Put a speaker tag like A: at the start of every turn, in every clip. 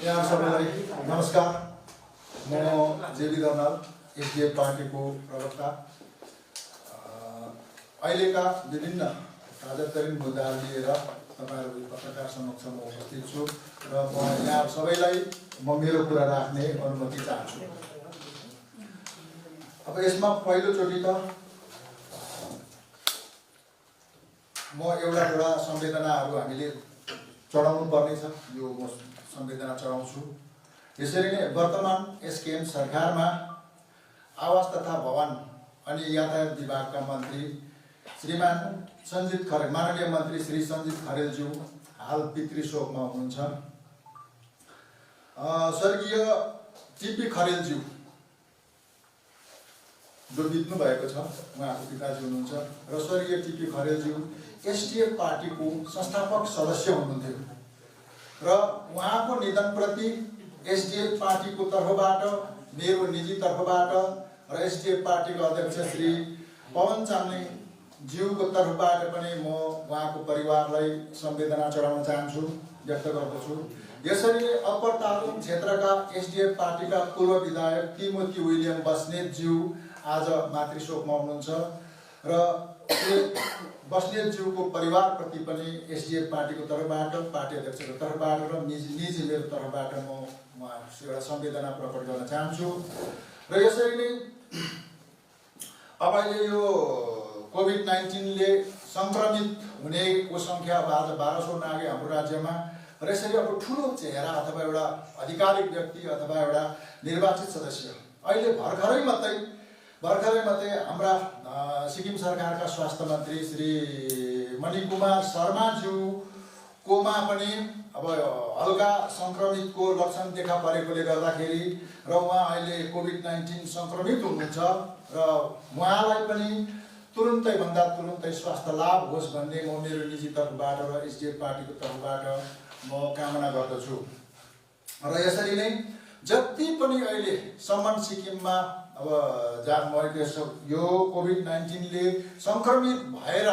A: यहाँ सबैलाई नमस्कार। म जेबी दर्नाल, एसडिएफ पार्टीको प्रवक्ता। अहिलेका विभिन्न ताजातरीन मुद्दाहरू लिएर तपाईहरु पत्रकार समक्ष म उपस्थित छु र म यहाँ सबैलाई मेरो कुरा राख्ने अनुमति चाहन्छु। अब यसमा पहिलोचोटि त म एउटा संवेदनाहरू हामीले चढाउनु पर्नेछ। यो म संवेदना चढाउँछु। यसरी नै वर्तमान एसकेएम सरकारमा आवास तथा भवन अनि यातायात विभागका मन्त्री श्रीमान सञ्जित खरेल, माननीय मन्त्री श्री सञ्जित खरेलज्यू हाल पितृ शोकमा हुनुहुन्छ। स्वर्गीय टिपी खरेलज्यू जो बित्नु भएको छ, उहाँको पिताजी हुनुहुन्छ र स्वर्गीय टिपी खरेलज्यू एसडिएफ पार्टीको संस्थापक सदस्य हुनुहुन्थ्यो र उहाँको निधनप्रति एसडिएफ पार्टीको तर्फबाट, मेरो निजी तर्फबाट र एसडिएफ पार्टीको अध्यक्ष श्री पवन चामलिङ ज्यूको तर्फबाट पनि म उहाँको परिवारलाई संवेदना चढाउन चाहन्छु, व्यक्त गर्दछु। यसरी नै अप्पर तालुङ क्षेत्रका एसडिएफ पार्टीका पूर्व विधायक टिमोथी विलियम बस्नेत ज्यू आज मातृशोकमा हुनुहुन्छ र बस्नेत ज्यूको परिवारप्रति पनि एसडिएफ पार्टीको तर्फबाट, पार्टी अध्यक्षको तर्फबाट र निजी मेरो तर्फबाट म एउटा संवेदना प्रकट गर्न चाहन्छु। र यसरी नै अब अहिले यो कोभिड-19ले संक्रमित हुनेको संख्या अब आज 1200 नागे हाम्रो राज्यमा र यसरी अब ठुलो चेहरा अथवा एउटा आधिकारिक व्यक्ति अथवा एउटा निर्वाचित सदस्य अहिले भर्खरै मात्रै हाम्रा सिक्किम सरकारका स्वास्थ्य मन्त्री श्री मणिकुमार शर्माज्यूकोमा पनि अब हल्का संक्रमितको लक्षण देखा परेकोले गर्दाखेरि र उहाँ अहिले कोभिड-19 संक्रमित हुनुहुन्छ र उहाँलाई पनि तुरुन्तै स्वास्थ्य लाभ होस् भन्ने म मेरो निजी तर्फबाट र एसडिएफ पार्टीको तर्फबाट म कामना गर्दछु। र यसरी नै जति पनि अहिले सम्म सिक्किममा अब यो कोभिड-19ले संक्रमित भएर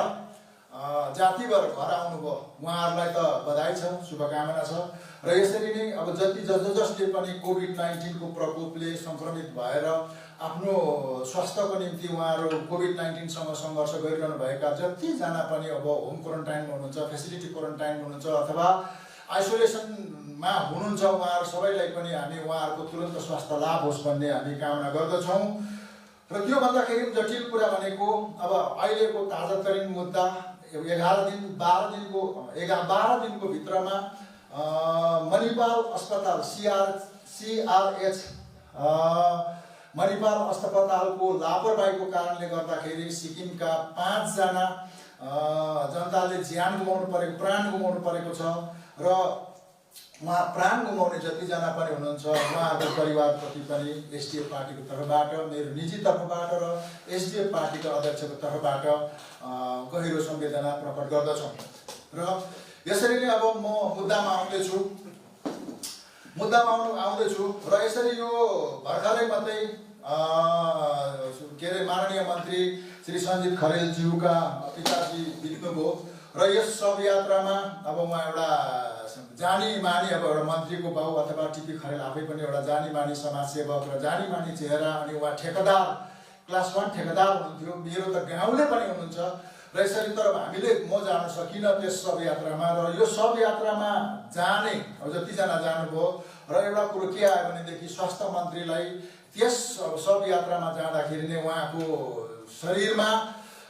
A: जातिभर घर आउनुभयो, उहाँहरूलाई त बधाई छ, शुभकामना छ। र यसरी नै अब जसले पनि कोभिड-19 को प्रकोपले संक्रमित भएर आफ्नो स्वास्थ्यको निम्ति उहाँहरू कोभिड-19सँग सङ्घर्ष गरिरहनु भएका जतिजना पनि अब होम क्वारेन्टाइनमा हुनुहुन्छ, फेसिलिटी क्वारेन्टाइनमा हुनुहुन्छ अथवा आइसोलेसनमा हुनुहुन्छ, उहाँहरू सबैलाई पनि हामी उहाँहरूको तुरन्त स्वास्थ्य लाभ होस् भन्ने हामी कामना गर्दछौँ। र त्यो भन्दाखेरि जटिल कुरा भनेको अब अहिलेको ताजातरीन मुद्दा 12 दिनको भित्रमा मणिपाल अस्पताल सीआरएच मणिपाल अस्पतालको लापरवाहीको कारणले गर्दाखेरि सिक्किमका 5 जना जनताले ज्यान गुमाउनु परेको, प्राण गुमाउनु परेको छ र उहाँ प्राण गुमाउने जतिजना पनि हुनुहुन्छ उहाँहरूको परिवारप्रति पनि एसडिएफ पार्टीको तर्फबाट, मेरो निजी तर्फबाट र एसडिएफ पार्टीको अध्यक्षको तर्फबाट गहिरो संवेदना प्रकट गर्दछौँ। र यसरी नै अब म मुद्दामा आउँदैछु र यसरी यो भर्खरै मात्रै माननीय मन्त्री श्री सञ्जित खरेलज्यूका पिताजी बित्नुभयो र यस शव यात्रामा अब उहाँ एउटा जानी मानी अब एउटा मन्त्रीको बाउ अथवा टिपी खरेल आफै पनि एउटा जानी मानी समाजसेवक र जानी मानी चेहरा अनि उहाँ ठेकेदार, क्लास 1 ठेकेदार हुनुहुन्थ्यो, मेरो त गाउँले पनि हुनुहुन्छ र यसरी तर हामीले म जान सकिनँ त्यस शव यात्रामा। र यो शव यात्रामा जाने अब जतिजना जानुभयो र एउटा कुरो के आयो भनेदेखि स्वास्थ्य मन्त्रीलाई त्यस शव यात्रामा जाँदाखेरि नै उहाँको शरीरमा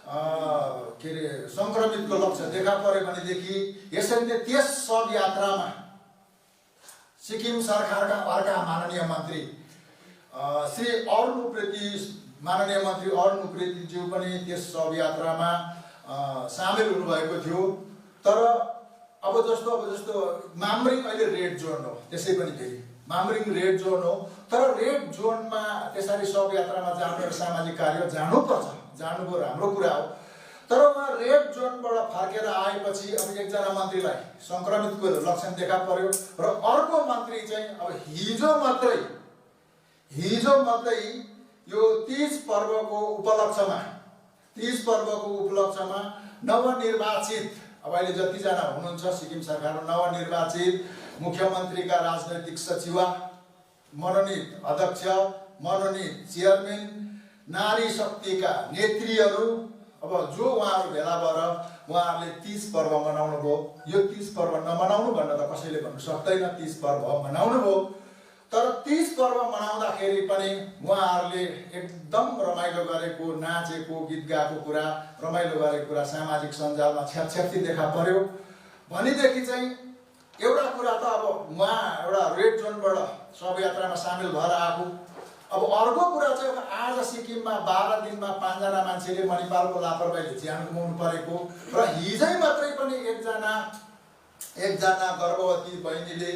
A: संक्रमितको लक्षण देखा पर्यो भनेदेखि यसरी नै त्यस शव यात्रामा सिक्किम सरकारका अर्का माननीय मन्त्री श्री अरुण उप्रेतीज्यू पनि त्यस शव यात्रामा सामेल हुनुभएको थियो। तर अब जस्तो मामरिङ अहिले रेड जोन हो, त्यसै पनि फेरि मामरिङ रेड जोन हो, तर रेड जोनमा त्यसरी शव यात्रामा जानु सामाजिक कार्य जानुभयो, राम्रो कुरा हो। तर उहाँ रेड जोनबाट फर्केर आएपछि अब एकजना मन्त्रीलाई संक्रमितको लक्षण देखा पर्यो र अर्को मन्त्री चाहिँ अब हिजो मात्रै यो तीज पर्वको उपलक्ष्यमा नवनिर्वाचित अब अहिले जतिजना हुनुहुन्छ सिक्किम सरकारमा नवनिर्वाचित मुख्यमन्त्रीका राजनैतिक सचिव, मनोनित अध्यक्ष, मनोनित चेयरम्यान, नारी शक्तिका नेत्रीहरू, अब जो उहाँहरू भेला भएर उहाँहरूले तीज पर्व मनाउनु भयो। यो तीज पर्व नमनाउनु भन्न त कसैले भन्नु सक्दैन, तीज पर्व मनाउनु भयो। तर तीज पर्व मनाउँदाखेरि पनि उहाँहरूले एकदम रमाइलो गरेको, नाचेको, गीत गाएको कुरा, रमाइलो गरेको कुरा सामाजिक सञ्जालमा छ्यापछ्याप्ती देखा पर्यो। भनेदेखि चाहिँ एउटा कुरा त अब उहाँ एउटा रेड जोनबाट शवयात्रामा सामेल भएर आएको। अब अर्को कुरा चाहिँ अब आज सिक्किममा 12 दिनमा 5 जना मान्छेले मणिपालको लापरवाहीले ज्यान गुमाउनु परेको र हिजै मात्रै पनि एकजना गर्भवती बहिनीले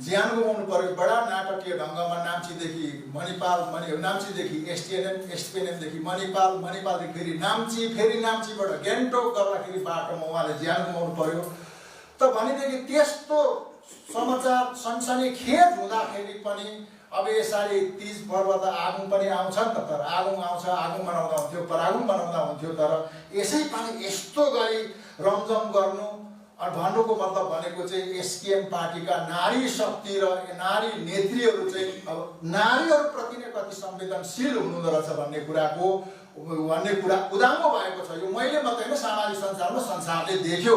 A: ज्यान गुमाउनु पर्यो। बडा नाटकीय ढङ्गमा नाम्चीदेखि मणिपाल, नाम्चीदेखि एसटिएनएमदेखि मणिपाल, मणिपालदेखि फेरि नाम्ची, फेरि नाम्चीबाट गान्तोक गर्दाखेरि बाटोमा उहाँले ज्यान गुमाउनु पर्यो। त भनेदेखि त्यस्तो समाचार सनसनीखेज हुँदाखेरि पनि अब यसरी तीज पर्व त आगुङ पनि आउँछ नि त, तर आगुङ आउँछ, आगुङ मनाउँदा हुन्थ्यो, परागुङ मनाउँदा हुन्थ्यो। तर यसै पनि यस्तो गरी रमझम गर्नु, भन्नुको मतलब भनेको चाहिँ एसकेएम पार्टीका नारी शक्ति र नारी नेत्रीहरू चाहिँ अब नारीहरूप्रति नै कति संवेदनशील हुनुहुँदो रहेछ भन्ने कुरा उदाङ्गो भएको छ। यो मैले मात्रै होइन, सामाजिक सञ्जालमा संसारले देख्यो।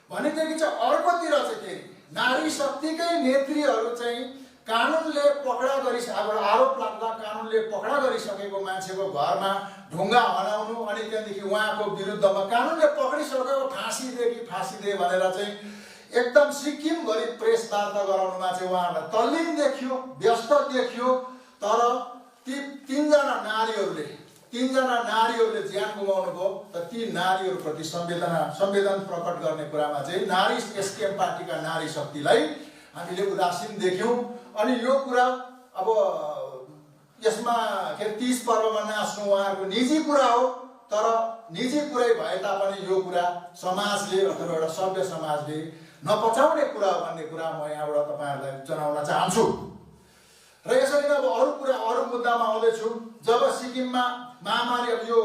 A: भनेदेखि चाहिँ अर्कोतिर चाहिँ के नारी शक्तिकै नेत्रीहरू चाहिँ कानुनले पकडा आरोप लाग्दा कानुनले पकडा गरिसकेको मान्छेको घरमा ढुङ्गा हनाउनु, अनि त्यहाँदेखि उहाँको विरुद्धमा कानुनले पक्रिसकेको फाँसी दे भनेर चाहिँ एकदम सिक्किमभरि प्रेस वार्ता गराउनुमा चाहिँ उहाँहरूलाई तल्लीन देखियो, व्यस्त देखियो। तर ती तीनजना नारीहरूले ज्यान गुमाउनु भयो। त ती नारीहरूप्रति संवेदन प्रकट गर्ने कुरामा चाहिँ नारी एसकेएम पार्टीका नारी शक्तिलाई हामीले उदासीन देख्यौँ। अनि यो कुरा अब यसमा के तीज पर्वमा नाच्नु उहाँहरूको निजी कुरा हो, तर निजी कुरै भए तापनि यो कुरा समाजले अथवा एउटा सभ्य समाजले नपचाउने कुरा हो भन्ने कुरा म यहाँबाट तपाईँहरूलाई जनाउन चाहन्छु। र यसरी नै अब अरू मुद्दामा आउँदैछु। जब सिक्किममा महामारी, अब यो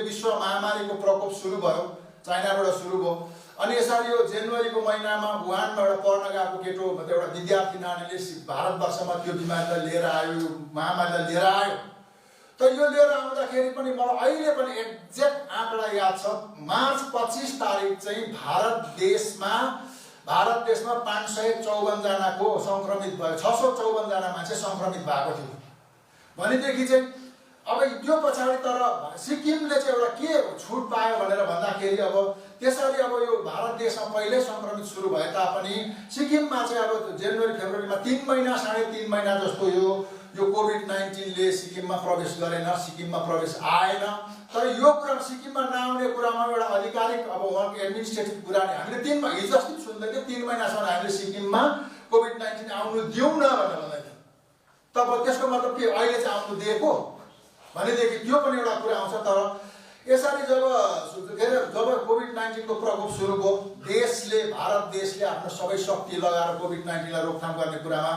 A: विश्व महामारीको प्रकोप सुरु भयो, चाइनाबाट सुरु भयो। अनि यसरी यो जनवरीको महिनामा वुहानबाट पढ्न गएको केटो एउटा विद्यार्थी नानीले भारतवर्षमा त्यो बिमारीलाई लिएर आयो, महामारीलाई लिएर आयो। त यो लिएर आउँदाखेरि पनि मलाई अहिले पनि एक्ज्याक्ट आँकडा याद छ। मार्च 25 तारिक चाहिँ भारत देशमा 554 जनाको संक्रमित भयो, 654 जना मान्छे संक्रमित भएको थियो। भनेदेखि चाहिँ अब त्यो पछाडि तर सिक्किमले चाहिँ एउटा के छुट पायो भनेर भन्दाखेरि अब त्यसरी अब यो भारत देशमा पहिल्यै संक्रमित सुरु भए तापनि सिक्किममा चाहिँ अब जनवरी फेब्रुअरीमा 3 महिना 3.5 महिना जस्तो यो कोभिड-19ले सिक्किममा प्रवेश गरेन, सिक्किममा प्रवेश आएन। तर यो कुरा सिक्किममा नआउने कुरामा एउटा आधिकारिक अब उहाँको एडमिनिस्ट्रेटिभ कुरा नि हामीले 3 महिना हिजो अस्ति सुन्दै थियौँ, 3 महिनासम्म हामीले सिक्किममा कोभिड-19 आउनु दिउँ न भनेर भन्दै थियो। तब त्यसको मतलब के अहिले चाहिँ आउनु दिएको भनेदेखि त्यो पनि एउटा कुरा आउँछ। तर यसरी जब कोभिड-19 को प्रकोप सुरु भयो, भारत देशले आफ्नो सबै शक्ति लगाएर कोभिड-19 लाई रोकथाम गर्ने कुरामा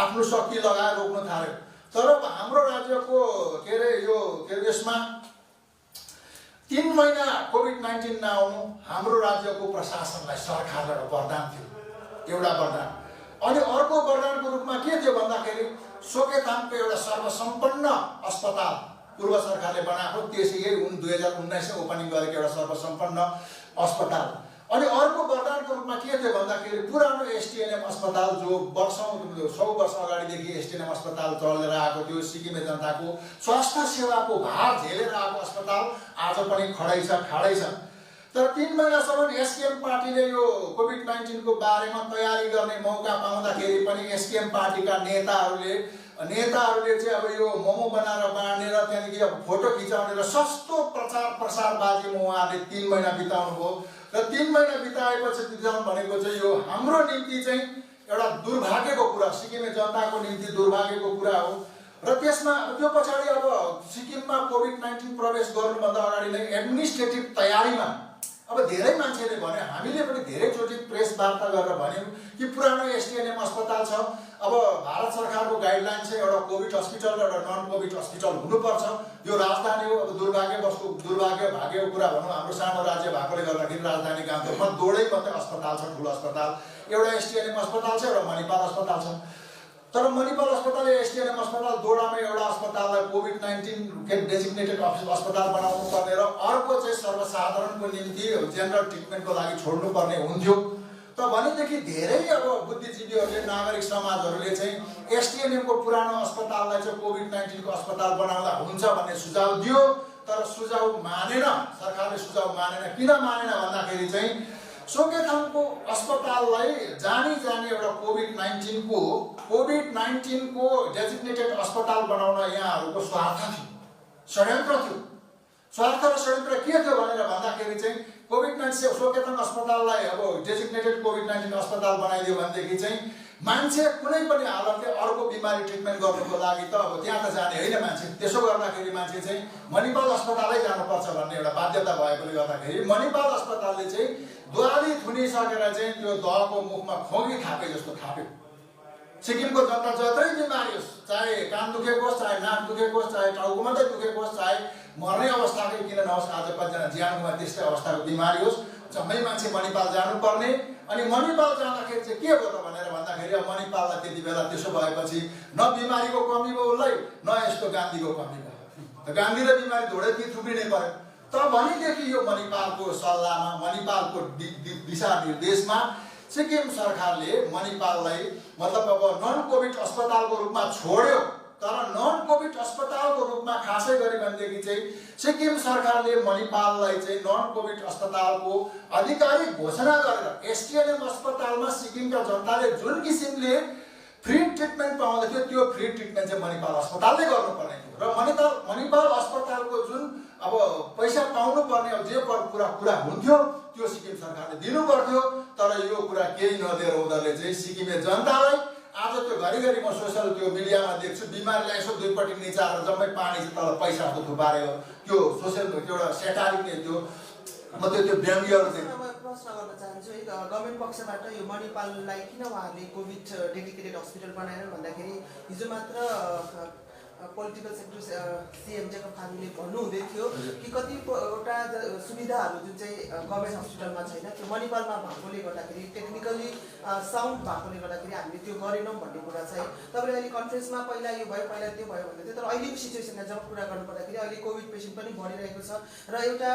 A: आफ्नो शक्ति लगाएर रोक्न थाल्यो। तर हाम्रो राज्यको यसमा 3 महिना कोभिड-19 नआउनु हाम्रो राज्यको प्रशासनलाई सरकारबाट वरदान थियो, एउटा वरदान। अनि अर्को वरदानको रूपमा के थियो भन्दाखेरि सोकेथाङको एउटा सर्वसम्पन्न अस्पताल पूर्व सरकारले बनाएको, त्यसै 2019 ओपनिङ गरेको एउटा सर्वसम्पन्न अस्पताल। अनि अर्को वरदानको रूपमा के थियो भन्दाखेरि पुरानो एसटिएनएम अस्पताल जो 100 वर्ष अगाडिदेखि एसटिएनएम अस्पताल चलेर आएको थियो, सिक्किमे जनताको स्वास्थ्य सेवाको भार झेलेर आएको अस्पताल आज पनि ठाडै छ। तर 3 महिनासम्म एसकेएम पार्टीले यो कोभिड-19 को बारेमा तयारी गर्ने मौका पाउँदाखेरि पनि एसकेएम पार्टीका नेताहरूले चाहिँ अब यो मोमो बनाएर बाँडेर त्यहाँदेखि अब फोटो खिचाउने र सस्तो प्रसारबाजीमा उहाँहरूले 3 महिना बिताउनु भयो। र 3 महिना बिताएपछि बिताउनु भनेको चाहिँ यो हाम्रो निम्ति चाहिँ एउटा दुर्भाग्यको कुरा, सिक्किमे जनताको निम्ति दुर्भाग्यको कुरा हो। र त्यसमा त्यो पछाडि अब सिक्किममा कोभिड-19 प्रवेश गर्नुभन्दा अगाडि नै एडमिनिस्ट्रेटिभ तयारीमा अब धेरै मान्छेले भने, हामीले पनि धेरैचोटि प्रेस वार्ता गरेर भन्यौँ कि पुरानो एसटिएनएम अस्पताल छ। अब भारत सरकारको गाइडलाइन चाहिँ एउटा कोभिड हस्पिटल र एउटा नन कोभिड हस्पिटल हुनुपर्छ। यो राजधानी हो। अब दुर्भाग्य भाग्यको कुरा भनौँ, हाम्रो सानो राज्य भएकोले गर्दाखेरि राजधानी गान्तोकमा दोडै मात्रै अस्पताल छ, ठुलो अस्पताल। एउटा एसटिएनएम अस्पताल छ, एउटा मणिपाल अस्पताल छ। तर मणिपाल अस्पताल एसटिएनएम अस्पताल दोडामा एउटा अस्पताललाई कोभिड-19 डेजिग्नेटेड अस्पताल बनाउनु पर्ने र अर्को चाहिँ सर्वसाधारणको निम्ति जेनरल ट्रिटमेन्टको लागि छोड्नु पर्ने हुन्थ्यो। त भनेदेखि धेरै अब बुद्धिजीवीहरूले, नागरिक समाजहरूले चाहिँ एसटिएनएमको पुरानो अस्पताललाई चाहिँ कोभिड-19 को अस्पताल बनाउँदा हुन्छ भन्ने सुझाव दियो। तर सुझाव मानेन, सरकारले सुझाव मानेन। किन मानेन भन्दाखेरि चाहिँ सोकेथाङको अस्पताललाई जानी एउटा कोभिड-19 को डेजिग्नेटेड अस्पताल बनाउन यहाँहरूको स्वार्थ थियो, षड्यन्त्र थियो। स्वार्थ र षड्यन्त्र के थियो भनेर भन्दाखेरि चाहिँ कोभिड-19 सोकेथाङ अस्पताललाई अब डेजिग्नेटेड कोभिड-19 अस्पताल बनाइदियो भनेदेखि चाहिँ मान्छे कुनै पनि हालतले अर्को बिमारी ट्रिटमेन्ट गर्नुको लागि त अब त्यहाँ त जाने होइन मान्छे। त्यसो गर्दाखेरि मान्छे चाहिँ मणिपाल अस्पतालै जानुपर्छ भन्ने एउटा बाध्यता भएकोले गर्दाखेरि मणिपाल अस्पतालले चाहिँ दुवाली थुनिसकेर चाहिँ त्यो दहको मुखमा खोगी थापे जस्तो थाप्यो। सिक्किमको जनता जत्रै बिमारी होस्, चाहे कान दुखेको होस्, चाहे नाक दुखेको होस्, चाहे टाउको मात्रै दुखेको होस्, चाहे मर्ने अवस्थाकै किन नहोस्, आज कतिजना ज्यान गुमाए त्यस्तै अवस्थाको बिमारी होस्, जम्मै मान्छे मणिपाल जानुपर्ने। अनि मणिपाल जाँदाखेरि चाहिँ के भयो त भनेर भन्दाखेरि अब मणिपाललाई त्यति बेला त्यसो भएपछि न बिमारीको कमी भयो उसलाई, न यस्तो गान्धीको कमी भयो। त गान्धी र बिमारी धोडै थुप्रिनै पर्यो। त भनेदेखि यो मणिपालको सल्लाहमा, मणिपालको दिशानिर्देशमा सिक्किम सरकारले मणिपाललाई मतलब अब नन कोभिड अस्पतालको रूपमा छोड्यो। तर नन कोभिड अस्पतालको रूपमा खासै गरी भनेदेखि चाहिँ सिक्किम सरकारले मणिपाललाई चाहिँ नन कोभिड अस्पतालको आधिकारिक घोषणा गरेर एसटिएनएम अस्पतालमा सिक्किमका जनताले जुन किसिमले फ्री ट्रिटमेन्ट पाउँदथ्यो त्यो फ्री ट्रिटमेन्ट चाहिँ मणिपाल अस्पतालले गर्नुपर्ने थियो। र मणिपाल अस्पतालको जुन अब पैसा पाउनु पर्ने अब जे कुरा हुन्थ्यो त्यो सिक्किम सरकारले दिनु पर्थ्यो। तर यो कुरा केही नदिएर उनीहरूले चाहिँ सिक्किमे जनतालाई आज त्यो घरिघरि म सोसल त्यो मिडियामा देख्छु बिमारीलाई यसो दुईपट्टि निचारेर जम्मै पानी चाहिँ तल पैसाको थुपार्यो। त्यो सोसल एउटा सेटारिक नै त्यो म त्यो व्यङ्ग्यहरू चाहिँ
B: प्रश्न गर्न चाहन्छु है। गभर्मेन्ट पक्षबाट यो मणिपाललाई किन उहाँहरूले कोभिड डेडिकेटेड हस्पिटल बनाएर भन्दाखेरि हिजो मात्र पोलिटिकल सेक्रेटरी सीएम जेकब खानीले भन्नुहुँदै थियो कि कतिवटा सुविधाहरू जुन चाहिँ गभर्मेन्ट हस्पिटलमा छैन त्यो मणिपालमा भएकोले गर्दाखेरि टेक्निकली साउन्ड भएकोले गर्दाखेरि हामीले त्यो गरेनौँ भन्ने कुरा छ है। तपाईँले अहिले कन्फरेन्समा पहिला यो भयो पहिला त्यो भयो भन्दै थियो। तर अहिलेको सिचुएसनमा जब कुरा गर्नुपर्दाखेरि अहिले कोभिड पेसेन्ट पनि बढिरहेको छ र एउटा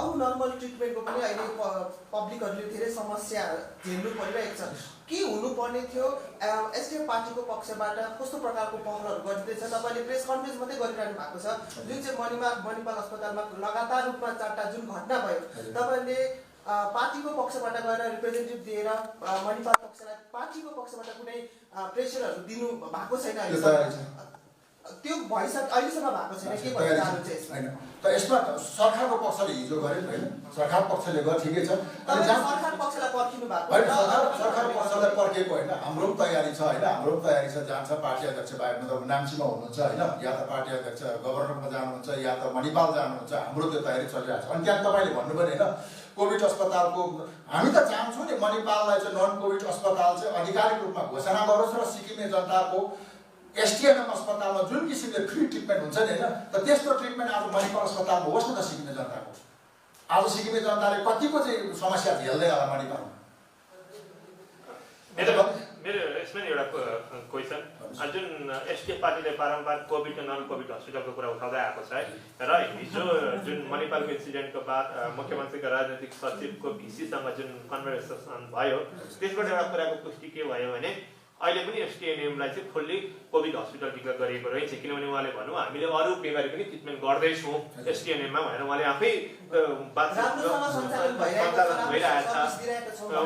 B: अरू नर्मल ट्रिटमेन्टको पनि अहिले पब्लिकहरूले धेरै समस्या झेल्नु परिरहेको छ। के हुनुपर्ने थियो? एसडिएफ पार्टीको पक्षबाट कस्तो प्रकारको पहलहरू गरिँदैछ? तपाईँले प्रेस कन्फरेन्स मात्रै गरिरहनु भएको छ। जुन चाहिँ मणिपाल अस्पतालमा लगातार रूपमा 4टा जुन घटना भयो, तपाईँले पार्टीको पक्षबाट गएर रिप्रेजेन्टेटिभ दिएर मणिपाल पक्षलाई पार्टीको पक्षबाट कुनै प्रेसरहरू दिनु भएको छैन? त्यो भइसक्यो, अहिलेसम्म भएको छैन। के भइरहेको छ यसमा?
A: त यसमा सरकारको पक्षले हिजो गर्यो होइन, सरकार पक्षले गर्यो ठिकै छ।
B: अनि सरकार पक्षलाई पर्खिनु भएको
A: होइन, सरकार पक्षलाई पर्खेको होइन, हाम्रो पनि तयारी छ होइन, हाम्रो पनि तयारी छ। जान्छ पार्टी अध्यक्ष बाहेक मतलब नाम्चीमा हुनुहुन्छ होइन, या त पार्टी अध्यक्ष गभर्नरमा जानुहुन्छ या त मणिपाल जानुहुन्छ, हाम्रो त्यो तयारी चलिरहेको छ। अनि त्यहाँ तपाईँले भन्नुभयो होइन कोभिड अस्पतालको हामी त चाहन्छौँ नि मणिपाललाई चाहिँ नन कोभिड अस्पताल चाहिँ आधिकारिक रूपमा घोषणा गरोस् र सिक्किमे जनताको एसटिएनएम अस्पतालमा जुन किसिमले फ्री ट्रिटमेन्ट हुन्छ नि होइन, त त्यस्तो ट्रिटमेन्ट आज मणिपाल अस्पतालमा होस् न त सिक्किमे जनताको। आज सिक्किमे जनताले कतिको चाहिँ समस्या झेल्दै होला मणिपालमा।
C: मेरो यसमा एउटा क्वेसन, जुन एसडिएफ पार्टीले बारम्बार कोभिड र नन कोभिड हस्पिटलको कुरा उठाउँदै आएको छ है, र हिजो जुन मणिपालको इन्सिडेन्टको बाद मुख्यमन्त्रीको राजनैतिक सचिवको भिसीसँग जुन कन्भर्सेसन भयो त्यसबाट एउटा कुराको पुष्टि के भयो भने अहिले पनि एसटिएनएमलाई चाहिँ फुल्ली कोभिड हस्पिटल डिक्लेयर गरिएको रहेछ। किनभने उहाँले भन्नु हामीले अरू बिमारी पनि ट्रिटमेन्ट गर्दैछौँ एसटिएनएममा भनेर उहाँले आफै भइरहेछ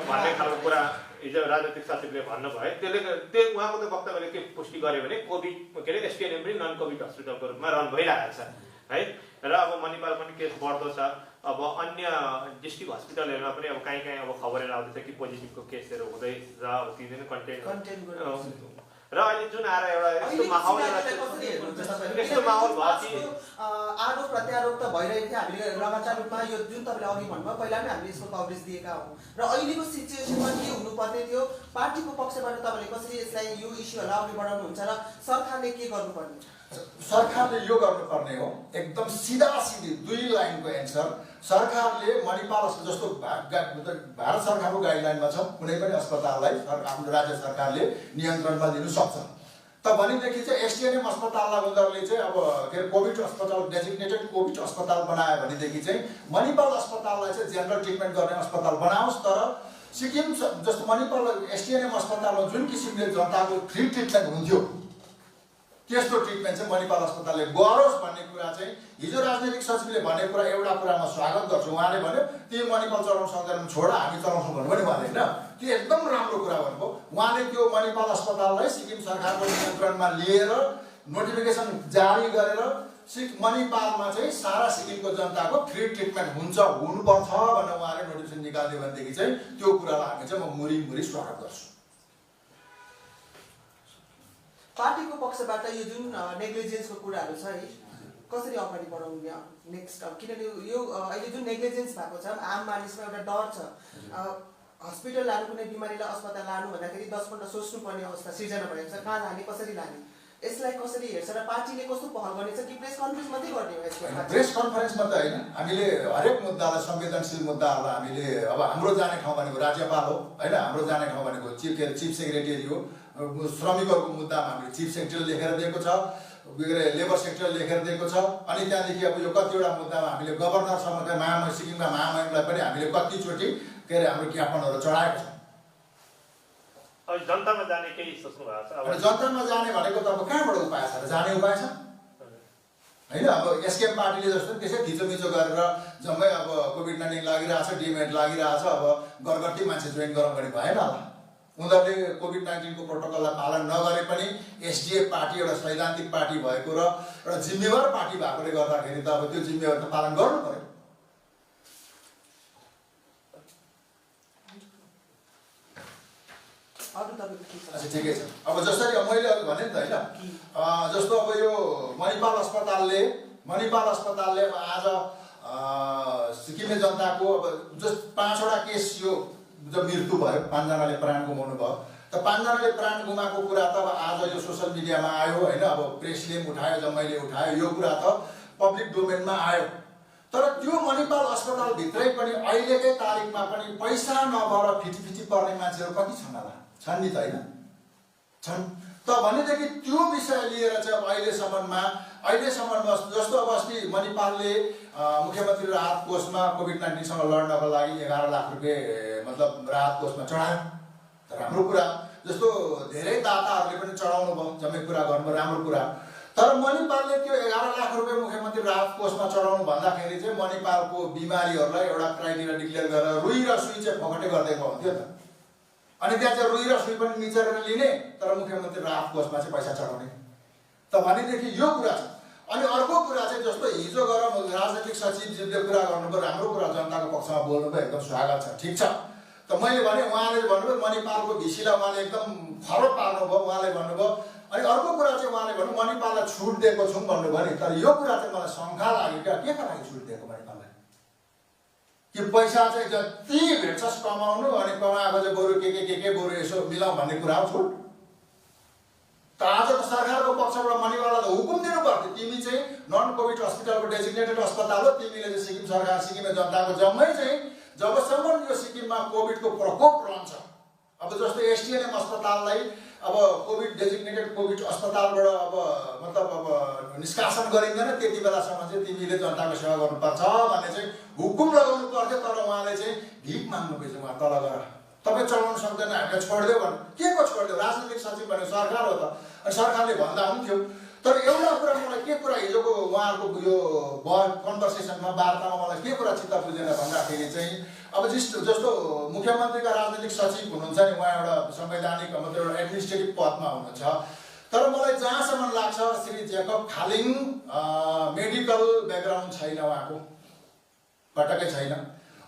C: भन्ने खालको कुरा हिजो राजनैतिक सचिवले भन्नुभयो। त्यो उहाँको त वक्तव्यले के पुष्टि गर्यो भने कोभिड के अरे एसटिएनएम पनि नन कोभिड हस्पिटलको रूपमा रन भइरहेको छ है। र अब मणिपाल पनि केस बढ्दो छ। अब अन्य डिस्ट्रिक्ट हस्पिटलहरूमा पनि अब कहीँ अब खबरहरू आउँदैछ कि पोजिटिभको केसहरू हुँदैछ, अब ती पनि कन्टेन र अहिले जुन आएर एउटा यस्तो माहौल यस्तो माहौल भयो कि
B: आरोप प्रत्यारोप त भइरहेको थियो। हामीले लगातार रूपमा यो जुन तपाईँले अघि भन्नुभयो पहिला नै हामीले यसको कभरेज दिएका हौँ र अहिलेको सिचुएसनमा के हुनुपर्ने थियो, पार्टीको पक्षबाट तपाईँले कसरी यसलाई यो इस्युहरूलाई अघि बढाउनुहुन्छ र सरकारले के गर्नुपर्ने?
A: सरकारले यो गर्नुपर्ने हो, एकदम सिधा सिधी 2 लाइनको एन्सर। सरकारले मणिपाल जस्तो भारत सरकारको गाइडलाइनमा छ, कुनै पनि अस्पताललाई आफ्नो राज्य सरकारले नियन्त्रणमा लिनु सक्छ। त भनेदेखि चाहिँ एसटिएनएम अस्पताललाई उनीहरूले चाहिँ अब के अरे कोभिड अस्पताल डेजिग्नेटेड कोभिड अस्पताल बनायो भनेदेखि चाहिँ मणिपाल अस्पताललाई चाहिँ जेनरल ट्रिटमेन्ट गर्ने अस्पताल बनाओस्। तर सिक्किम जस्तो मणिपाल एसटिएनएम अस्पतालमा जुन किसिमले जनताको फ्री ट्रिटमेन्ट हुन्थ्यो त्यस्तो ट्रिटमेन्ट चाहिँ मणिपाल अस्पतालले गरोस् भन्ने कुरा चाहिँ हिजो राजनैतिक सचिवले भनेको कुरा एउटा कुरा म स्वागत गर्छु। उहाँले भन्यो तिमी मणिपाल चलाउन सक्दैनौ, छोड हामी चलाउँछौँ भन्नुभयो नि उहाँले, होइन? त्यो एकदम राम्रो कुरा भन्नुभयो उहाँले। त्यो मणिपाल अस्पताललाई सिक्किम सरकारको नियन्त्रणमा लिएर नोटिफिकेसन जारी गरेर मणिपालमा चाहिँ सारा सिक्किमको जनताको फ्री ट्रिटमेन्ट हुनुपर्छ भनेर उहाँले नोटिफिकेसन निकाल्दियो भनेदेखि चाहिँ त्यो कुरालाई हामी चाहिँ म मुरी स्वागत गर्छु।
B: पार्टीको पक्षबाट यो जुन नेग्लिजेन्सको कुराहरू छ है, कसरी अगाडि बढाउने नेक्स्ट? किनभने यो अहिले जुन नेग्लिजेन्स भएको छ, आम मानिसमा एउटा डर छ। हस्पिटल लानु, कुनै बिमारीलाई अस्पताल लानु भन्दाखेरि 10 पल्ट सोच्नुपर्ने अवस्था सिर्जना भएको छ। कहाँ लाने, कसरी लाने, यसलाई कसरी हेर्छ र पार्टीले कस्तो पहल गर्नेछ कि प्रेस कन्फरेन्स मात्रै गर्ने हो यसको?
A: प्रेस कन्फरेन्स मात्रै होइन, हामीले हरेक मुद्दालाई, संवेदनशील मुद्दाहरूलाई हामीले अब हाम्रो जाने ठाउँ भनेको राज्यपाल हो, होइन? हाम्रो जाने ठाउँ भनेको चिफ सेक्रेटरी हो। श्रमिकहरूको मुद्दामा हामीले चिफ सेक्रेटरीले लेखेर दिएको छ, लेबर सेक्रेटरीले लेखेर दिएको छ। अनि त्यहाँदेखि अब यो कतिवटा मुद्दामा हामीले गभर्नरसम्म सिक्किमका महामहिमलाई पनि हामीले कतिचोटि के अरे हाम्रो ज्ञापनहरू चढाएको छ।
C: जनतामा जाने केही सोच्नु भएको छ?
A: अब जनतामा जाने भनेको त अब कहाँबाट उपाय छ र? जाने उपाय छ होइन? अब एसकेएम पार्टीले जस्तो त्यसै थिचोमिचो गरेर जम्मै अब कोभिड-19 लागिरहेछ, डिमेट लागिरहेछ, अब गरगट्टी मान्छे जोइन गरौँ भने भएन होला। उनीहरूले कोभिड-19 को प्रोटोकललाई पालन नगरे पनि एसडिएफ पार्टी एउटा सैद्धान्तिक पार्टी भएको र एउटा जिम्मेवार पार्टी भएकोले गर्दाखेरि त अब त्यो जिम्मेवार त पालन गर्नु पर्यो। अच्छा ठिकै छ। अब जसरी मैले अघि भने नि त होइन, जस्तो अब यो मणिपाल अस्पतालले अब आज सिक्किमे जनताको अब जस्ट 5वटा केस यो जब मृत्यु भयो, 5 जनाले प्राण गुमाउनु भयो। त 5 जनाले प्राण गुमाएको कुरा त अब आज यो सोसल मिडियामा आयो होइन, अब प्रेसले पनि उठायो, जम्मैले उठायो, यो कुरा त पब्लिक डोमेनमा आयो। तर त्यो मणिपाल अस्पतालभित्रै पनि अहिलेकै तारिकमा पनि पैसा नभएर फिटी पर्ने मान्छेहरू कति छन् होला? छन् नि त, होइन? छन्। त भनेदेखि त्यो विषय लिएर चाहिँ अब अहिलेसम्ममा जस्तो अब अस्ति मणिपालले मुख्यमन्त्री राहत कोषमा कोभिड-19सँग लड्नको लागि 11 लाख रुपियाँ मतलब राहत कोषमा चढायो। राम्रो कुरा। जस्तो धेरै दाताहरूले पनि चढाउनु भयो, जम्मै कुरा गर्नु राम्रो कुरा। तर मणिपालले त्यो 11 लाख रुपियाँ मुख्यमन्त्री राहत कोषमा चढाउनु भन्दाखेरि चाहिँ मणिपालको बिमारीहरूलाई एउटा क्राइटेरिया डिक्लेयर गरेर रुई र सुई चाहिँ फकटे गरिदिएको हुन्थ्यो त। अनि त्यहाँ चाहिँ रुई र सुई पनि मिचेर लिने, तर मुख्यमन्त्री राहत कोषमा चाहिँ पैसा चढाउने। त भनेदेखि यो कुरा छ। अनि अर्को कुरा चाहिँ जस्तो हिजो गएर राजनैतिक सचिवले कुरा गर्नुभयो, राम्रो कुरा, जनताको पक्षमा बोल्नुभयो, एकदम स्वागत छ, ठिक छ। त मैले भने उहाँले भन्नुभयो मणिपालको भिसीलाई उहाँले एकदम फरक पार्नुभयो, उहाँले भन्नुभयो। अनि अर्को कुरा चाहिँ उहाँले भन्नु मणिपाललाई छुट दिएको छौँ भन्नुभयो नि। तर यो कुरा चाहिँ मलाई शङ्का लाग्यो क्या, के का लागि छुट दिएको मणिपाललाई? कि पैसा चाहिँ जति भेट्छस् कमाउनु, अनि कमाएको चाहिँ बरु के बरु यसो मिलाउँ भन्ने कुरा हो छुट? त आजको सरकारको पक्षबाट मणिपाललाई त हुकुम दिनु पर्थ्यो, तिमी चाहिँ नन कोभिड हस्पिटलको डेजिग्नेटेड अस्पताल हो, तिमीले चाहिँ सिक्किम सरकार, सिक्किमे जनताको जम्मै चाहिँ जबसम्म यो सिक्किममा कोभिडको प्रकोप रहन्छ, अब जस्तो एसटिएनएम अस्पताललाई अब कोभिड डेजिग्नेटेड कोभिड अस्पतालबाट अब मतलब अब निष्कासन गरिँदैन, त्यति बेलासम्म चाहिँ तिमीले जनताको सेवा गर्नुपर्छ भन्ने चाहिँ हुकुम लगाउनु पर्थ्यो। तर उहाँले चाहिँ भिख माग्नु गएछ, उहाँ तल गएर तपाईँ चलाउन सक्दैन, हामीलाई छोडिदियो भन्नु। के को छोडिदियो? राजनैतिक सचिव भनेको सरकार हो त, अनि सरकारले भन्दा हुन्थ्यो। तर एउटा कुरा मलाई के कुरा हिजोको उहाँहरूको यो कन्भर्सेसनमा वार्तामा मलाई के कुरा चित्त बुझेन भन्दाखेरि चाहिँ अब जस्तो मुख्यमन्त्रीका राजनैतिक सचिव हुनुहुन्छ नि, उहाँ एउटा संवैधानिक मतलब एउटा एडमिनिस्ट्रेटिभ पदमा हुनुहुन्छ। तर मलाई जहाँसम्म लाग्छ Shri Jacob Khaling medical background छैन, उहाँको पटक्कै छैन।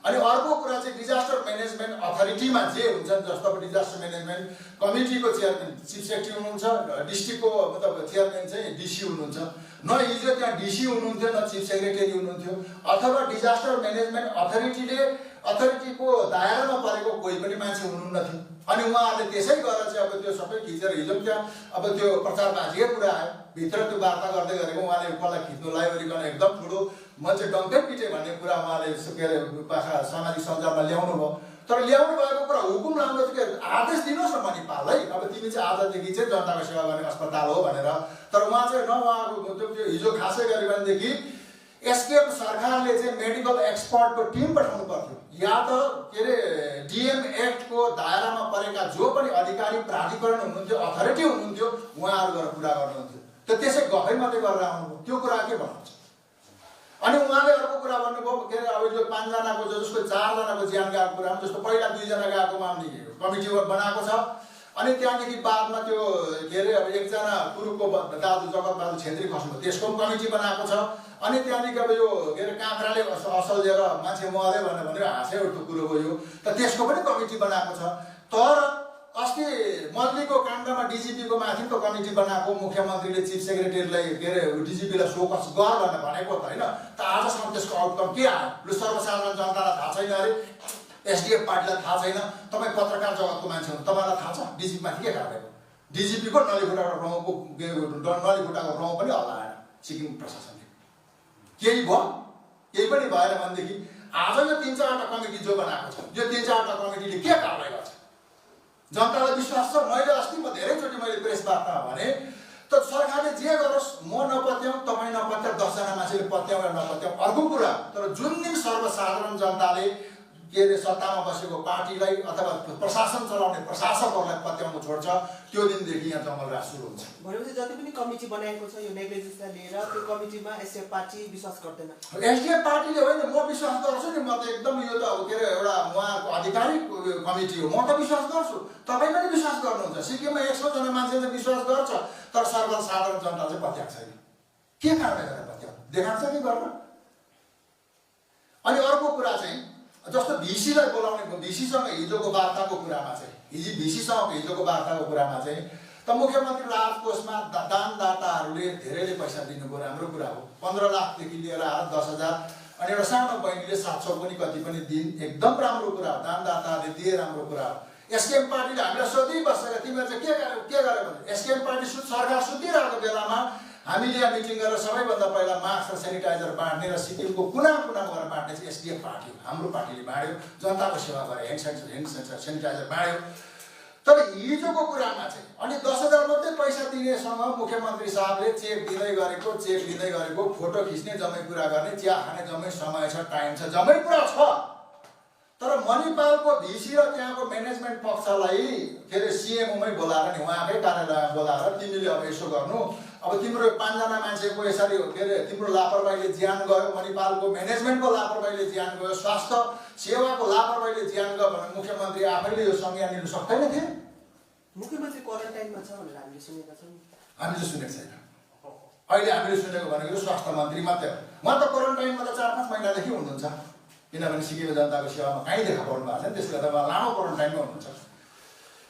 A: अनि अर्को कुरा चाहिँ डिजास्टर म्यानेजमेन्ट अथोरिटीमा जे हुन्छन्, जस्तो अब डिजास्टर म्यानेजमेन्ट कमिटीको चेयरम्यान चिफ सेक्रेटरी हुनुहुन्छ, डिस्ट्रिक्टको मतलब चेयरम्यान चाहिँ डिसी हुनुहुन्छ। न हिजो त्यहाँ डिसी हुनुहुन्थ्यो, न चिफ सेक्रेटरी हुनुहुन्थ्यो, अथवा डिजास्टर म्यानेजमेन्ट अथोरिटीको दायरामा परेको कोही पनि मान्छे हुनुहुन्न थियो। अनि उहाँहरूले त्यसै गरेर चाहिँ अब त्यो सबै खिचेर हिजो त्यहाँ अब त्यो प्रचारमा हाजिकै कुरा आयो, भित्र त्यो वार्ता गर्दै गरेको उहाँले कसलाई खिच्नु लगाइवरिकन एकदम ठुलो म चाहिँ डङ्कै पिटे भन्ने कुरा उहाँले के अरे पाखा सामाजिक सञ्जालमा ल्याउनु भयो। तर ल्याउनु भएको कुरा हुकुम राम्रो थियो कि आदेश दिनुहोस् न मणिपाललाई, अब तिमी चाहिँ आजदेखि चाहिँ जनताको सेवा गर्ने अस्पताल हो भनेर। तर उहाँ चाहिँ उहाँको त्यो हिजो खासै गऱ्यो भनेदेखि एसकेएम सरकारले चाहिँ मेडिकल एक्सपर्टको टिम पठाउनु पर्थ्यो, या त के अरे डिएम एक्टको दायरामा परेका जो पनि अधिकारी प्राधिकरण हुनुहुन्थ्यो, अथोरिटी हुनुहुन्थ्यो, उहाँहरू गएर कुरा गर्नुहुन्थ्यो। त त्यसै गफै मात्रै गरेर आउनुभयो, त्यो कुरा के भन्नुहुन्छ? अनि उहाँले अर्को कुरा भन्नुभयो के अरे अब यो 5 जनाको जसको 4 जनाको ज्यान गएको कुरा, जस्तो पहिला 2 जना गएकोमा कमिटी बनाएको छ। अनि त्यहाँदेखि बादमा त्यो के अरे अब एकजना पुरुषको दाजु जगतबहादुर छेत्री खस्नुभयो, त्यसको पनि कमिटी बनाएको छ। अनि त्यहाँदेखि अब यो के अरे काँक्राले असल लिएर मान्छे मर्यो भनेर हाँसै उठ्दो कुरो हो यो, त त्यसको पनि कमिटी बनाएको छ। तर अस्ति मल्लीको काण्डमा डिजिपीको माथिको कमिटी बनाएको, मुख्यमन्त्रीले चिफ सेक्रेटरीलाई के अरे डिजिपीलाई सोकस गर भनेर भनेको त होइन, त आजसम्म त्यसको आउटकम के आयो? लु सर्वसाधारण जनतालाई थाहा छैन अरे, एसडिएफ पार्टीलाई थाहा छैन, तपाईँ पत्रकार जगतको मान्छे हुनु, तपाईँलाई थाहा छ डिजिपी माथि के कारवाही? डिजिपीको नलीखुट्टाको रौँ पनि हल्ला आएन सिक्किम प्रशासनले। केही भयो? केही पनि भएन भनेदेखि आज यो 3-4वटा कमिटी जो बनाएको छ, यो 3-4वटा कमिटीले के कारवाही गर्छ? जनतालाई विश्वास छ? मैले अस्ति धेरैचोटि मैले प्रेस वार्तामा भने त सरकारले जे गरोस्, म नपत्याउँ, तपाईँ नपत्याउँ, 10 जना मान्छेले पत्याउँ या नपत्याउँ अर्को कुरा, तर जुन दिन सर्वसाधारण जनताले के अरे सत्तामा बसेको पार्टीलाई अथवा प्रशासन चलाउने प्रशासकहरूलाई पत्याउनु छोड्छ, त्यो दिनदेखि यहाँ जङ्गलराज सुरु हुन्छ।
B: भनेपछि जति पनि कमिटी बनाएको छ यो नेग्लिजेन्सलाई लिएर, त्यो कमिटीमा एसडिएफ पार्टी विश्वास गर्दैन।
A: एसडिएफ पार्टीले होइन, म विश्वास गर्छु नि, म त एकदम यो त अब के अरे एउटा उहाँको आधिकारिक कमिटी हो, म त विश्वास गर्छु, तपाईँ पनि विश्वास गर्नुहुन्छ। सिक्किममा 100 जना मान्छेले विश्वास गर्छ, तर सर्वसाधारण जनता चाहिँ पत्याएको छैन। के कारणले गरेर पत्याउनु देखाएको छ कि गर्न? अनि अर्को कुरा चाहिँ जस्तो भिसीलाई बोलाउने, भिसीसँग हिजोको वार्ताको कुरामा चाहिँ त मुख्यमन्त्री राहत कोषमा दानदाताहरूले धेरैले पैसा दिनुको राम्रो कुरा हो। 15 लाखदेखि लिएर 10,000, अनि एउटा सानो बहिनीले 700 पनि कति पनि दिन, एकदम राम्रो कुरा हो। दानदाताहरूले दिए राम्रो कुरा हो। एसकेएम पार्टीले हामीलाई सोधिबस्छ तिमीहरू चाहिँ के गर्यो भने, एसकेएम पार्टी सरकार सुतिरहेको बेलामा हामीले यहाँ मिटिङ गरेर सबैभन्दा पहिला मास्क र सेनिटाइजर बाँड्ने र सिक्किमको कुना गएर बाँड्ने चाहिँ एसडिएफ पार्टी हो। हाम्रो पार्टीले बाँड्यो, जनताको सेवा गरे, ह्यान्ड सेनिटाइजर बाँड्यो। तर हिजोको कुरामा चाहिँ अनि 10,000 मात्रै पैसा दिनेसँग मुख्यमन्त्री साहबले चेक लिँदै गरेको, फोटो खिच्ने जम्मै कुरा गर्ने, चिया खाने जम्मै समय छ, टाइम छ, जम्मै कुरा छ। तर मणिपालको भिसी र त्यहाँको म्यानेजमेन्ट पक्षलाई के अरे सिएमओमै बोलाएर नि, उहाँकै कार्यालयमा बोलाएर तिमीले अब यसो गर्नु, अब तिम्रो 5 जना मान्छेको यसरी के अरे तिम्रो लापरवाहीले ज्यान गयो, मणिपालको म्यानेजमेन्टको लापरवाहीले ज्यान गयो, स्वास्थ्य सेवाको लापरवाहीले ज्यान गयो भने मुख्यमन्त्री आफैले यो संज्ञान लिनु सक्दैन थिए?
B: मुख्यमन्त्री क्वारेन्टाइनमा छ भनेर हामीले सुनेका छौँ।
A: हामीले सुनेको छैन। अहिले हामीले सुनेको भनेको स्वास्थ्य मन्त्री मात्रै हो। उहाँ त क्वारेन्टाइनमा त 4-5 महिनादेखि हुनुहुन्छ, किनभने सिक्किम जनताको सेवामा कहीँ देखा पर्नु भएको छैन, त्यसले गर्दा उहाँ लामो क्वारेन्टाइनमा हुनुहुन्छ।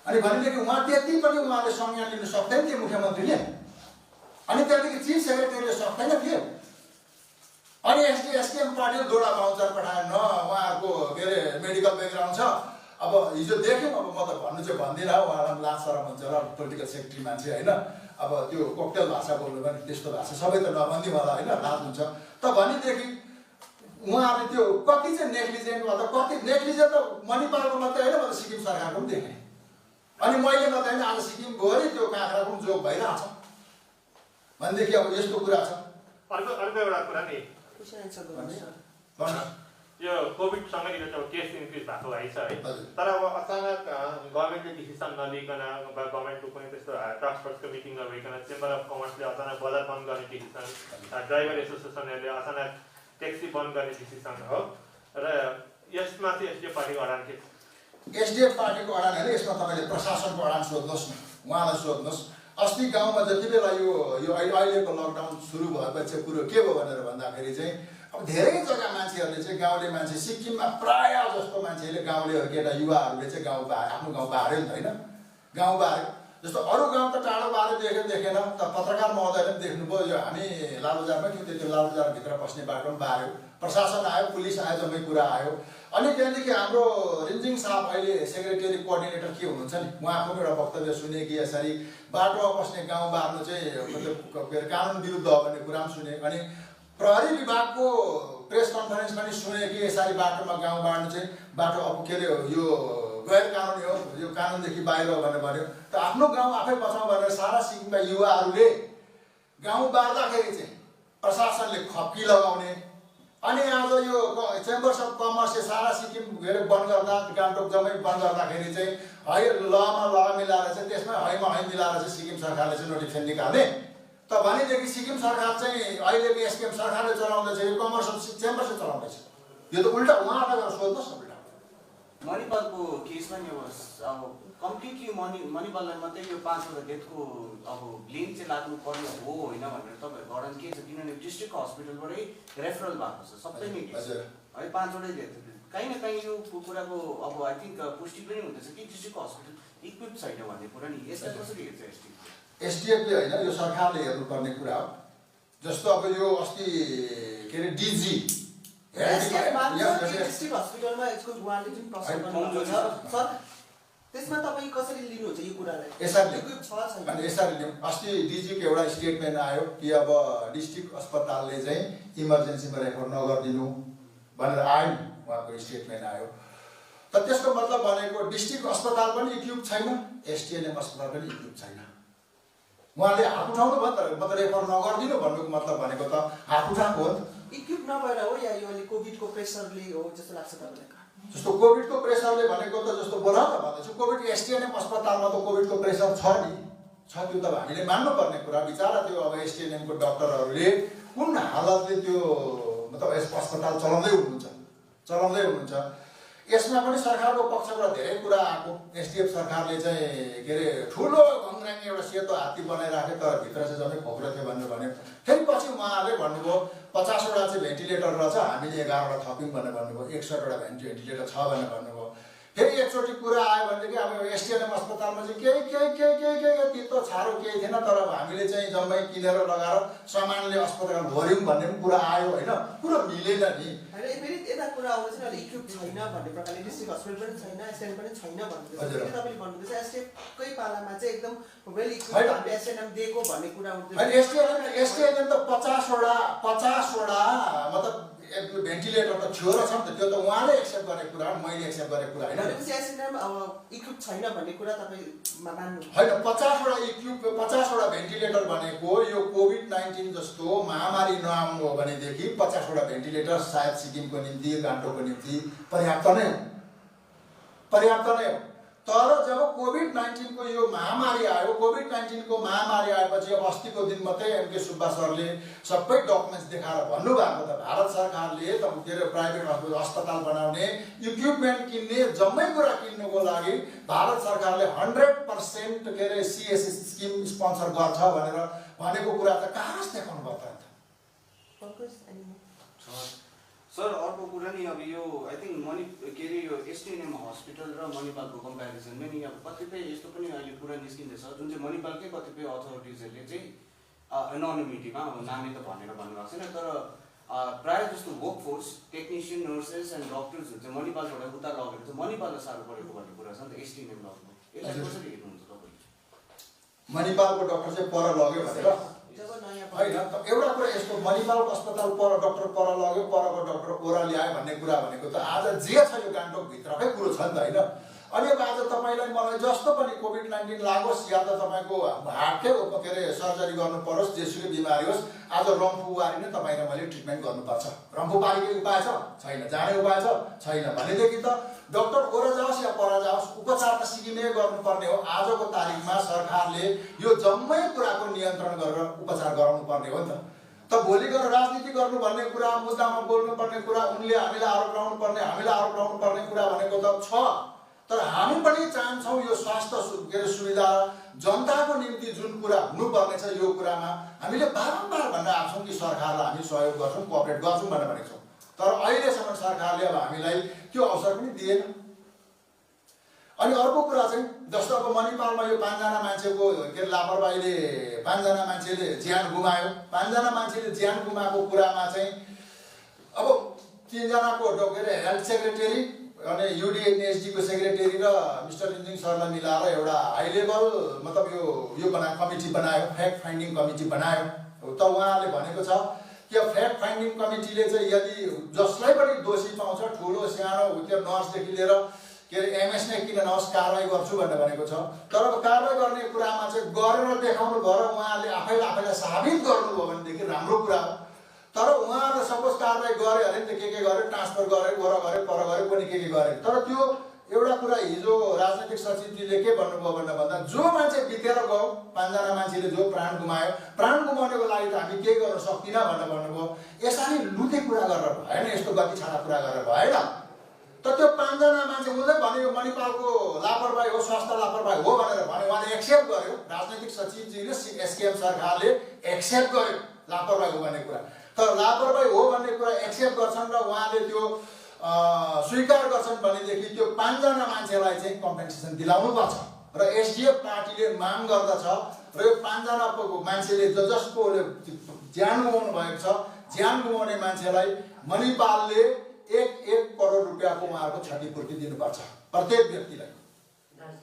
A: अनि भनेदेखि उहाँ त्यति पनि उहाँले संज्ञान लिनु सक्दैन थिए मुख्यमन्त्रीले, अनि त्यहाँदेखि चिफ सेक्रेटरीले सक्दैन थियो। अनि एसकेएम पार्टीले दोडा बाउन्सर पठायो, न उहाँहरूको के अरे मेडिकल ब्याकग्राउन्ड छ। अब हिजो देख्यौँ, अब म त भन्नु चाहिँ भन्दिनँ, उहाँलाई लाज सरम हुन्छ र पोलिटिकल सेक्रेटरी मान्छे होइन, अब त्यो कोकटेल भाषा बोल्नु पनि त्यस्तो भाषा सबै त नभन्दी होला होइन, लाज हुन्छ। त भनेदेखि उहाँहरूले त्यो कति चाहिँ नेग्लिजेन्ट वा त कति नेग्लिजेन्ट त मणिपालको मात्रै होइन, म त सिक्किम सरकारको पनि देखेँ। अनि मैले मात्रै होइन, आज सिक्किमभरि त्यो काँक्राको पनि जोग भइरहेछ भनेदेखि अब यस्तो कुरा छ।
C: अर्को एउटा कुरा नि, यो कोभिडसँग रिलेटेड केस इन्क्रिज भएको भएछ है, तर अब अचानक गभर्मेन्टले डिसिसन नलिकन वा गभर्मेन्टको कुनै त्यस्तो टास्क फोर्सको मिटिङ नभइकन चेम्बर अफ कमर्सले अचानक बजार बन्द गर्ने डिसिसन, ड्राइभर एसोसिएसनहरूले अचानक ट्याक्सी बन्द गर्ने डिसिसन हो, र यसमा चाहिँ एसडिएफ पार्टीको अडान के?
A: एसडिएफ पार्टीको अडान होइन, यसमा तपाईँले प्रशासनको अडान सोध्नुहोस् न, उहाँलाई सोध्नुहोस्। अस्ति गाउँमा जति बेला यो अहिलेको लकडाउन सुरु भएपछि कुरो के भयो भनेर भन्दाखेरि चाहिँ अब धेरै जग्गा मान्छेहरूले चाहिँ गाउँले मान्छे सिक्किममा प्रायः जस्तो मान्छेले गाउँलेहरू केटा युवाहरूले चाहिँ गाउँ आफ्नो गाउँ बाह्यो नि त होइन गाउँ बाह्यो जस्तो अरू गाउँ त टाढो बाह्यो देखेन त पत्रकार महोदयले पनि देख्नुभयो यो हामी लालबजारमै थियौँ त्यो लालबजारभित्र पस्ने बाटो पनि बाह्यो प्रशासन आयो पुलिस आयो जम्मै कुरा आयो अनि त्यहाँदेखि हाम्रो रिन्जिङ साहब अहिले सेक्रेटरी कोअर्डिनेटर के हुनुहुन्छ नि उहाँको पनि एउटा वक्तव्य सुने कि यसरी बाटोमा पस्ने गाउँ बार्नु चाहिँ मतलब के अरे कानुन विरुद्ध हो भन्ने कुरा पनि सुने अनि प्रहरी विभागको प्रेस कन्फरेन्स पनि सुने कि यसरी बाटोमा गाउँ बाँड्नु चाहिँ बाटो अब के अरे यो गैर कानुनी हो यो कानुनदेखि बाहिर हो भनेर भन्यो त आफ्नो गाउँ आफै बचाउँ भनेर सारा सिक्किमका युवाहरूले गाउँ बाँड्दाखेरि चाहिँ प्रशासनले खप्की लगाउने अनि आज यो चेम्बर्स अफ कमर्सले सारा सिक्किम बन्द गर्दा गान्तोक जम्मै बन्द गर्दाखेरि चाहिँ है लमा ल मिलाएर चाहिँ त्यसमै हैमा है मिलाएर चाहिँ सिक्किम सरकारले चाहिँ नोटिफिकेसन निकाल्ने त भनेदेखि सिक्किम सरकार चाहिँ अहिलेको एसकेएम सरकारले चलाउँदैछ यो कमर्सियल चेम्बर्सले चलाउँदैछ यो त उल्टा उहाँलाई गएर सोध्नुहोस् न उल्टा
D: मणिपालको केसमा नि अब कम्प्लिटली मणिपाललाई मात्रै यो 5वटा डेथको अब ब्लेम चाहिँ लाग्नु पर्ने हो होइन भनेर तपाईँहरूको अडान के छ किनभने डिस्ट्रिक्ट हस्पिटलबाटै रेफरल भएको छ सबै नै है 5वटै डेथ कहीँ न कहीँ यो कुराको अब आई थिङ्क पुष्टि पनि हुँदैछ कि डिस्ट्रिक्ट हस्पिटल इक्विप छैन भन्ने कुरा नि यसलाई कसरी हेर्छ
A: एसटिएफले होइन यो सरकारले हेर्नुपर्ने कुरा हो जस्तो अब यो अस्ति के अरे डिजी
B: डिस्ट्रिक्ट हस्पिटलमा यसको उहाँले जुन प्रश्न गर्नुभएको छ सर त्यसमा तपाईँ कसरी लिनुहुन्छ यो कुरालाई
A: यसरी लिउँ अस्ति डिजीको एउटा स्टेटमेन्ट आयो कि अब डिस्ट्रिक्ट अस्पतालले चाहिँ इमर्जेन्सीमा रेफर नगरिदिनु भनेर आयो नि उहाँको स्टेटमेन्ट आयो त त्यसको मतलब भनेको डिस्ट्रिक्ट अस्पताल पनि इक्विप छैन एसटिएनएम अस्पताल पनि इक्विप छैन उहाँले हात उठाउनु भयो त मतलब रेफर नगरिदिनु भन्नुको मतलब भनेको त हात उठाएको हो नि
B: इक्विप नभएर हो या यो अहिले कोभिडको प्रेसरले हो जस्तो लाग्छ तपाईँलाई
A: जस्तो कोभिडको प्रेसरले भनेको त जस्तो बोला त भन्दैछु कोभिड एसटिएनएम अस्पतालमा त कोभिडको प्रेसर छ नि छ त्यो त हामीले मान्नुपर्ने कुरा बिचारा त्यो अब एसटिएनएमको डक्टरहरूले कुन हालतले त्यो मतलब अस्पताल चलाउँदै हुनुहुन्छ यसमा पनि सरकारको पक्षबाट धेरै कुरा आएको एसडिएफ सरकारले चाहिँ के अरे ठुलो घङ्ग्राङ्गे एउटा सेतो हात्ती बनाइराख्यो तर भित्र चाहिँ जम्मै खोक्रो थियो भनेर भन्यो फेरि पछि उहाँहरूले भन्नुभयो 50वटा चाहिँ भेन्टिलेटर रहेछ हामीले 11वटा थप्यौँ भनेर भन्नुभयो 61वटा भेन्टिलेटर छ भनेर भन्नुभयो फेरि एकचोटि कुरा आयो भनेदेखि अब एसटिएनएम अस्पतालमा चाहिँ केही तितो छारो केही थिएन तर अब हामीले चाहिँ जम्मै किनेर लगाएर सामानले अस्पताल भर्यौँ भन्ने पनि कुरा आयो होइन कुरो मिलेन नि
B: फेरि यता कुरा आउँदैछ अहिले इक्विप छैन भन्ने प्रकारले डिस्ट्रिक्ट हस्पिटल पनि छैन एसटिएनएम पनि छैन भन्दैछ तपाईँले भन्नुहुँदैछ एसटिएफकै पालामा चाहिँ एकदम वेल इक्विप हामीले एसटिएनएम दिएको भन्ने कुरा
A: एसटिएनएम त 50वटा मतलब भेन्टिलेटर त थियो र छ नि त त्यो त उहाँले एक्सेप्ट गरेको कुरा मैले एक्सेप्ट गरेको कुरा होइन
B: एसटिएनएम अब इक्विप छैन भन्ने कुरा तपाईँ मान्नु
A: होइन 50वटा इक्विप 50वटा भेन्टिलेटर भनेको यो कोभिड-19 जस्तो महामारी नआउनु हो भनेदेखि 50वटा भेन्टिलेटर सायद सिक्किमको निम्ति गान्तोकको निम्ति पर्याप्त नै हो तर जब कोभिड-19 को यो महामारी आयो कोभिड-19 को महामारी आएपछि अब अस्तिको दिन मात्रै एमके सुब्बा सरले सबै डकुमेन्ट्स देखाएर भन्नुभएको त भारत सरकारले त के अरे प्राइभेट अस्पताल बनाउने इक्विपमेन्ट किन्ने जम्मै कुरा किन्नुको लागि भारत सरकारले 100% के अरे सिएससी स्किम स्पोन्सर गर्छ भनेर भनेको कुरा त कहाँ देखाउनु भयो त
D: सर अर्को कुरा नि अब यो आई थिङ्क के अरे यो एसटिएनएम हस्पिटल र मणिपालको कम्पेरिजनमा नि अब कतिपय यस्तो पनि अहिले कुरा निस्किँदैछ जुन चाहिँ मणिपालकै कतिपय अथोरिटिजहरूले चाहिँ एनोनिमिटीमा अब नामै त भनेर भन्नुभएको छैन तर प्रायः जस्तो work force technician nurses and डक्टर्सहरू चाहिँ मणिपालबाट उता लगेर चाहिँ मणिपाललाई साह्रो परेको भन्ने कुरा छ नि त एसटिएनएम लगेको यसलाई कसरी हेर्नुहुन्छ तपाईँले
A: मणिपालको डक्टर चाहिँ पर लग्यो भनेर होइन एउटा कुरा यस्तो मणिपालको अस्पताल पर डक्टर पर लग्यो परको डक्टर ओरा ल्यायो भन्ने कुरा भनेको त आज जे छ यो गान्तोकभित्रकै कुरो छ नि त होइन अनि अब आज तपाईँलाई मलाई जस्तो पनि कोभिड-19 लागोस् या त तपाईँको हार्टकै के अरे सर्जरी गर्नु परोस् जेसुकै बिमारी होस् आज रम्फूवारी नै तपाईँ र मैले ट्रिटमेन्ट गर्नुपर्छ रम्फूवारीकै उपाय छैन जाने उपाय छैन भनेदेखि त डक्टर ओरा जाओस् या पर जाओस् उपचार त सिक्किमै गर्नुपर्ने हो आजको तारिकमा सरकारले यो जम्मै कुराको नियन्त्रण गरेर उपचार गराउनु पर्ने हो नि त भोलि गएर राजनीति गर्नु भन्ने कुरा मुद्दामा बोल्नु पर्ने कुरा उनले हामीलाई आरोप लाउनु पर्ने कुरा भनेको त छ तर हामी पनि चाहन्छौँ यो स्वास्थ्य के अरे सुविधा जनताको निम्ति जुन कुरा हुनुपर्ने छ यो कुरामा हामीले बारम्बार भनेर आएको छौँ कि सरकारलाई हामी सहयोग गर्छौँ कोअपरेट गर्छौँ भनेर भनेको छौँ। तर अहिलेसम्म सरकारले अब हामीलाई त्यो अवसर पनि दिएन। अनि अर्को कुरा चाहिँ जस्तो अब मणिपालमा यो 5 जना मान्छेको के अरे लापरवाहीले 5 जना मान्छेले ज्यान गुमायो। 5 जना मान्छेले ज्यान गुमाएको कुरामा चाहिँ अब 3 जनाको के अरे हेल्थ सेक्रेटरी अनि युडिएनएसडी को सेक्रेटरी र मिस्टर इन्जिङ सरलाई मिलाएर एउटा हाई लेभल मतलब यो कमिटी बनायो, फ्याक्ट फाइन्डिङ कमिटी बनायो। त उहाँले भनेको छ कि फ्याक्ट फाइन्डिङ कमिटीले चाहिँ यदि जसलाई पनि दोषी पाउँछ ठुलो सानो त्यो नर्सदेखि लिएर के अरे एमएस नै किन नहोस् कारवाही गर्छु भनेर भनेको छ। तर अब कारवाही गर्ने कुरामा चाहिँ गरेर देखाउनु भयो र उहाँले आफैलाई साबित गर्नुभयो भनेदेखि राम्रो कुरा हो। तर उहाँले सपोज कारवाही गरे अरे नि त के गरे, ट्रान्सफर गरे, वर गरे, पर गरे पनि के गरे। तर त्यो एउटा कुरा हिजो राजनैतिक सचिवजीले के भन्नुभयो भनेर भन्दा जो मान्छे बितेर गयो 5 जना मान्छेले जो प्राण गुमायो, प्राण गुमाउनको लागि त हामी केही गर्न सक्दिनँ भनेर भन्नुभयो। यसरी लुते कुरा गरेर भएन, यस्तो गति छाडा कुरा गरेर भएन। त त्यो 5 जना मान्छे उसले भन्यो मणिपालको लापरवाही हो, स्वास्थ्य लापरवाही हो भनेर भन्यो। उहाँले एक्सेप्ट गर्यो, राजनैतिक सचिवजीले एसकेएम सरकारले एक्सेप्ट गर्यो लापरवाही हो भन्ने कुरा। तर लापरवाही हो भन्ने कुरा एक्सेप्ट गर्छन् र उहाँले त्यो स्वीकार गर्छन् भनेदेखि त्यो 5 जना मान्छेलाई चाहिँ कम्पेन्सेसन दिलाउनु पर्छ र एसडिएफ पार्टीले माग गर्दछ र यो 5 जना मान्छेले जसकोले ज्यान गुमाउनु भएको छ, ज्यान गुमाउने मान्छेलाई मणिपालले 1 करोड रुपियाँको उहाँहरूको क्षतिपूर्ति दिनुपर्छ प्रत्येक व्यक्तिलाई।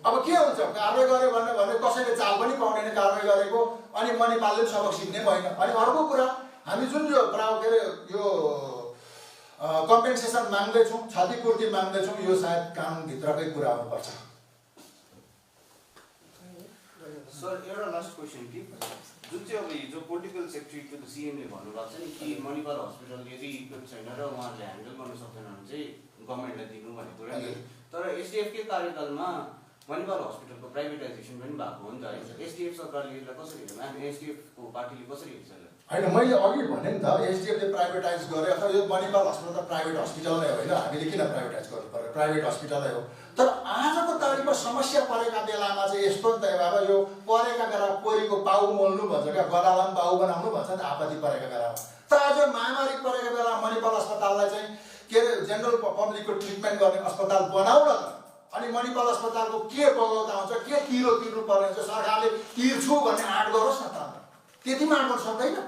A: अब के हुन्छ, कारवाही गर्यो भने कसैले चाल पनि पाउँदैन कारवाही गरेको, अनि मणिपालले सबक सिक्ने भएन। अनि अर्को कुरा हामी जुन यो के अरे यो कम्पेन्सेसन माग्दैछौँ, क्षतिपूर्ति माग्दैछौँ, यो सायद कानुनभित्रकै कुरा हुनुपर्छ।
D: सर एउटा लास्ट क्वेसन कि जुन चाहिँ अब हिजो पोलिटिकल सेक्रेटरीको त सिएमले भन्नुभएको छ नि कि मणिपाल हस्पिटल यदि इक्विप छैन र उहाँहरूले ह्यान्डल गर्न सक्दैन भने चाहिँ गभर्मेन्टलाई दिनु भन्ने कुरा नि। तर एसडिएफकै कार्यकालमा मणिपाल हस्पिटलको प्राइभेटाइजेसन पनि भएको हो नि त है। एसडिएफ सरकारले यसलाई कसरी हेर्छ, एसडिएफको पार्टीले कसरी हेर्छ?
A: होइन, मैले अघि भने नि त एसडिएफले प्राइभेटाइज गरे अथवा यो मणिपाल हस्पिटल त प्राइभेट हस्पिटल नै होइन, हामीले किन प्राइभेटाइज गर्नु पर्यो, प्राइभेट हस्पिटलै हो। तर आजको तारिकमा समस्या परेका बेलामा चाहिँ यस्तो नि त अब यो परेका बेला पोरीको पाउ मोल्नु भन्छ क्या, गदालाई पनि पाउ बनाउनु भन्छ नि आपत्ति परेका बेलामा। तर आज महामारी परेका बेला मणिपाल अस्पताललाई चाहिँ के अरे जेनरल पब्लिकको ट्रिटमेन्ट गर्ने अस्पताल बनाउन त, अनि मणिपाल अस्पतालको के बगौता हुन्छ, के तिरो तिर्नु पर्ने हुन्छ, सरकारले तिर्छु भन्ने आँट गरोस् न त, त्यतिमा आँट गर्न सक्दैन।